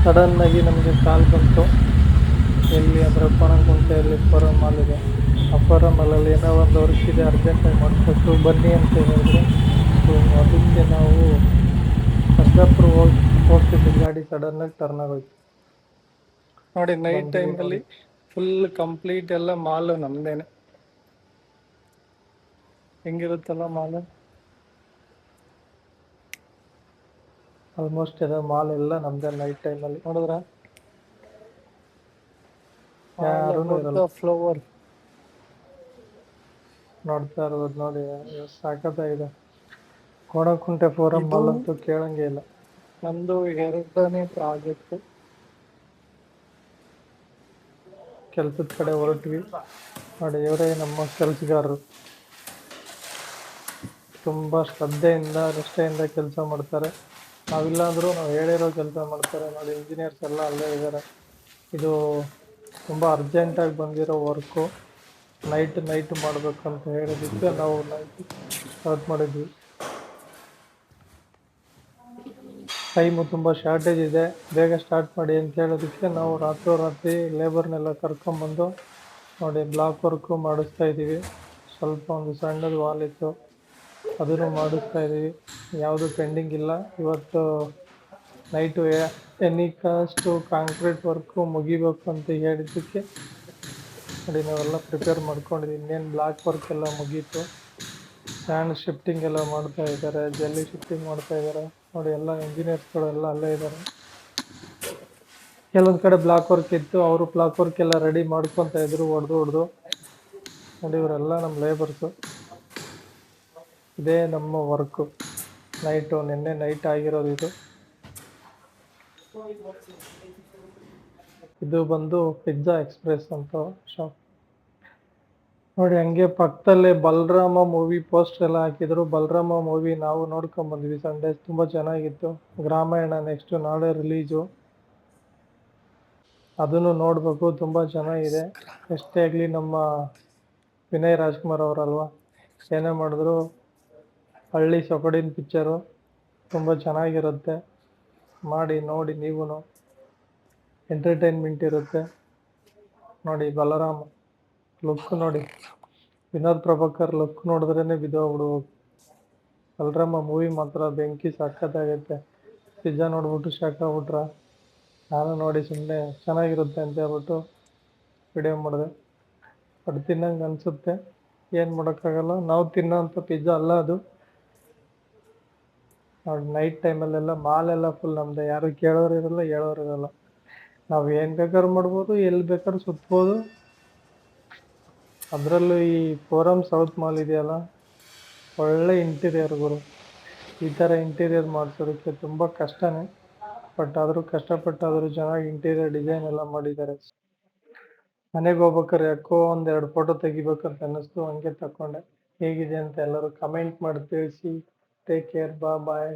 ಸಡನ್ನಾಗಿ ನಮಗೆ ಕಾಲ್ ಬಂತು, ಎಲ್ಲಿ ಅಂದರೆ ಪಣಗುಂಟೆಯಲ್ಲಿ ಫೋರಮ್ ಮಾಲ್ ಇದೆ. ಆ ಫೋರಮ್ ಮಾಲಲ್ಲಿ ಏನೋ ಒಂದು ವರ್ಕ್ ಇದೆ, ಅರ್ಜೆಂಟಾಗಿ ಮಾಡಿಸ್ಬೇಕು ಬನ್ನಿ ಅಂತ ಹೇಳಿದ್ರು. ಸೊ ಅದಕ್ಕೆ ನಾವು ಸರ್ಜಾಪುರ ಹೋಗ್ತಿದ್ದ ಗಾಡಿ ಸಡನ್ನಾಗಿ ಟರ್ನ್ ಆಗೋಯ್ತು. ನೋಡಿ ನೈಟ್ ಟೈಮಲ್ಲಿ ಫುಲ್ ಕಂಪ್ಲೀಟ್ ಎಲ್ಲ ಮಾಲ್ ನಮ್ದೇನೆ. ಹೆಂಗಿರುತ್ತಲ್ಲ ಮಾಲ್, ಆಲ್ಮೋಸ್ಟ್ ಎಲ್ಲ ಮಾಲ್ ಎಲ್ಲ ನಮ್ದೇ ನೈಟ್ ಟೈಮಲ್ಲಿ. ನೋಡಿದ್ರ ಯಾರೂ ಇರಲ್ಲ. ಫ್ಲೋವರ್ ನೋಡ್ತಾ ಇರ್ಬೋದು ನೋಡಿ, ಸಾಕತ್ತಾಗಿದೆ. ಕೋಣಕುಂಟೆ ಫೋರಮ್ ಮಾಲ್ ಅಂತೂ ಕೇಳಂಗೆ ಇಲ್ಲ. ನಮ್ದು 2ನೇ ಪ್ರಾಜೆಕ್ಟ್. ಕೆಲ್ಸದ ಕಡೆ ಹೊರಟ್ವಿ ನೋಡಿ, ಇವರೇ ನಮ್ಮ ಕೆಲಸಗಾರರು. ತುಂಬ ಶ್ರದ್ಧೆಯಿಂದ ನಿಷ್ಠೆಯಿಂದ ಕೆಲಸ ಮಾಡ್ತಾರೆ. ನಾವಿಲ್ಲಾಂದ್ರೂ ನಾವು ಹೇಳಿರೋ ಕೆಲಸ ಮಾಡ್ತಾರೆ ನೋಡಿ. ಇಂಜಿನಿಯರ್ಸ್ ಎಲ್ಲ ಅಲ್ಲೇ ಇದ್ದಾರೆ. ಇದು ತುಂಬ ಅರ್ಜೆಂಟಾಗಿ ಬಂದಿರೋ ವರ್ಕು, ನೈಟ್ ಮಾಡಬೇಕಂತ ಹೇಳಿದ್ದಕ್ಕೆ ನಾವು ನೈಟ್ ಸ್ಟಾರ್ಟ್ ಮಾಡಿದ್ವಿ. ಟೈಮು ತುಂಬ ಶಾರ್ಟೇಜ್ ಇದೆ, ಬೇಗ ಸ್ಟಾರ್ಟ್ ಮಾಡಿ ಅಂತ ಹೇಳೋದಕ್ಕೆ ನಾವು ರಾತ್ರೋರಾತ್ರಿ ಲೇಬರ್ನೆಲ್ಲ ಕರ್ಕೊಂಬಂದು ನೋಡಿ ಬ್ಲಾಕ್ ವರ್ಕು ಮಾಡಿಸ್ತಾ ಇದ್ದೀವಿ. ಸ್ವಲ್ಪ ಒಂದು ಸಣ್ಣದು ವಾಲ್ ಇತ್ತು, ಅದನ್ನು ಮಾಡಿಸ್ತಾ ಇದ್ದೀವಿ. ಯಾವುದು ಪೆಂಡಿಂಗ್ ಇಲ್ಲ. ಇವತ್ತು night any cost concrete work ಮುಗಿಬೇಕು ಅಂತ ಹೇಳಿದ್ದಕ್ಕೆ ನೋಡಿ ನಾವೆಲ್ಲ ಪ್ರಿಪೇರ್ ಮಾಡ್ಕೊಂಡಿದ್ದೀವಿ. ಇನ್ನೇನು ಬ್ಲಾಕ್ ವರ್ಕ್ ಎಲ್ಲ ಮುಗೀತು. ಸ್ಯಾಂಡ್ ಶಿಫ್ಟಿಂಗ್ ಎಲ್ಲ ಮಾಡ್ತಾ ಇದ್ದಾರೆ, ಜಲ್ಲಿ ಶಿಫ್ಟಿಂಗ್ ಮಾಡ್ತಾ ಇದ್ದಾರೆ ನೋಡಿ. ಎಲ್ಲ ಇಂಜಿನಿಯರ್ಸ್ಗಳು ಎಲ್ಲ ಅಲ್ಲೇ ಇದ್ದಾರೆ. ಕೆಲವೊಂದು ಕಡೆ ಬ್ಲಾಕ್ ವರ್ಕ್ ಇತ್ತು, ಅವರು ಬ್ಲಾಕ್ ವರ್ಕ್ ಎಲ್ಲ ರೆಡಿ ಮಾಡ್ಕೊತಾ ಇದ್ರು ಹೊಡೆದು ನೋಡಿ. ಇವರೆಲ್ಲ ನಮ್ಮ ಲೇಬರ್ಸು. ಇದೇ ನಮ್ಮ ವರ್ಕು. ನಿನ್ನೆ ನೈಟ್ ಆಗಿರೋದು ಇದು. ಇದು ಬಂದು ಪಿಜ್ಜಾ ಎಕ್ಸ್ಪ್ರೆಸ್ ಅಂತ ಶಾಪ್ ನೋಡಿ. ಹಂಗೆ ಪಕ್ಕದಲ್ಲೇ ಬಲರಾಮ ಮೂವಿ ಪೋಸ್ಟರ್ ಎಲ್ಲ ಹಾಕಿದ್ರು. ಬಲರಾಮ ಮೂವಿ ನಾವು ನೋಡ್ಕೊಂಬಂದ್ವಿ ಸಂಡೇ, ತುಂಬ ಚೆನ್ನಾಗಿತ್ತು. ಗ್ರಾಮಾಯಣ ನೆಕ್ಸ್ಟ್ ನಾಳೆ ರಿಲೀಸು, ಅದನ್ನು ನೋಡಬೇಕು, ತುಂಬ ಚೆನ್ನಾಗಿದೆ. ಎಷ್ಟೇ ಆಗಲಿ ನಮ್ಮ ವಿನಯ್ ರಾಜ್ಕುಮಾರ್ ಅವರಲ್ವಾ, ಏನೇ ಮಾಡಿದ್ರು ಹಳ್ಳಿ ಸೊಗಡಿನ ಪಿಕ್ಚರು ತುಂಬ ಚೆನ್ನಾಗಿರುತ್ತೆ. ಮಾಡಿ ನೋಡಿ ನೀವು, ಎಂಟರ್ಟೈನ್ಮೆಂಟ್ ಇರುತ್ತೆ ನೋಡಿ. ಬಲರಾಮ ಲುಕ್ ನೋಡಿ, ವಿನೋದ್ ಪ್ರಭಾಕರ್ ಲುಕ್ ನೋಡಿದ್ರೇ ಬಿದ್ದೋಗ್ಬಿಡ್ಬೋದು. ಬಲರಾಮ ಮೂವಿ ಮಾತ್ರ ಬೆಂಕಿ ಸಕ್ಕತ್ತಾಗೈತೆ. ಪಿಜ್ಜಾ ನೋಡ್ಬಿಟ್ಟು ಶಾಕ್ ಆಗ್ಬಿಟ್ರ? ನಾನು ನೋಡಿ ಸುಮ್ಮನೆ ಚೆನ್ನಾಗಿರುತ್ತೆ ಅಂತ ಹೇಳ್ಬಿಟ್ಟು ವಿಡಿಯೋ ಮಾಡಿದೆ. ಬಟ್ ತಿನ್ನಂಗೆ ಅನಿಸುತ್ತೆ, ಏನು ಮಾಡೋಕ್ಕಾಗಲ್ಲ. ನಾವು ತಿನ್ನೋಂಥ ಪಿಜ್ಜಾ ಅಲ್ಲ ಅದು. ನೋಡಿ ನೈಟ್ ಟೈಮಲ್ಲೆಲ್ಲ ಮಾಲೆಲ್ಲ ಫುಲ್ ನಮ್ಮದೇ, ಯಾರು ಕೇಳೋರು ಇರಲ್ಲ, ಹೇಳೋರು ಇರಲ್ಲ. ನಾವು ಏನು ಬೇಕಾದ್ರೂ ಮಾಡ್ಬೋದು, ಎಲ್ಲಿ ಬೇಕಾದ್ರೂ ಸುತ್ಬೋದು. ಅದರಲ್ಲೂ ಈ ಫೋರಮ್ ಸೌತ್ ಮಾಲ್ ಇದೆಯಲ್ಲ, ಒಳ್ಳೆ ಇಂಟೀರಿಯರ್ ಗುರು. ಈ ಥರ ಇಂಟೀರಿಯರ್ ಮಾಡಿಸೋದಕ್ಕೆ ತುಂಬ ಕಷ್ಟನೇ, ಬಟ್ ಆದರೂ ಕಷ್ಟಪಟ್ಟಾದರೂ ಚೆನ್ನಾಗಿ ಇಂಟೀರಿಯರ್ ಡಿಸೈನ್ ಎಲ್ಲ ಮಾಡಿದ್ದಾರೆ. ಮನೆಗೆ ಹೋಗ್ಬೇಕಾದ್ರೆ ಯಾಕೋ 1-2 ಫೋಟೋ ತೆಗಿಬೇಕಂತ ಅನ್ನಿಸ್ತು, ಹಂಗೆ ತಗೊಂಡೆ. ಹೇಗಿದೆ ಅಂತ ಎಲ್ಲರೂ ಕಮೆಂಟ್ ಮಾಡಿ ತಿಳಿಸಿ. ಟೇಕ್ ಕೇರ್, ಬಾಯ್.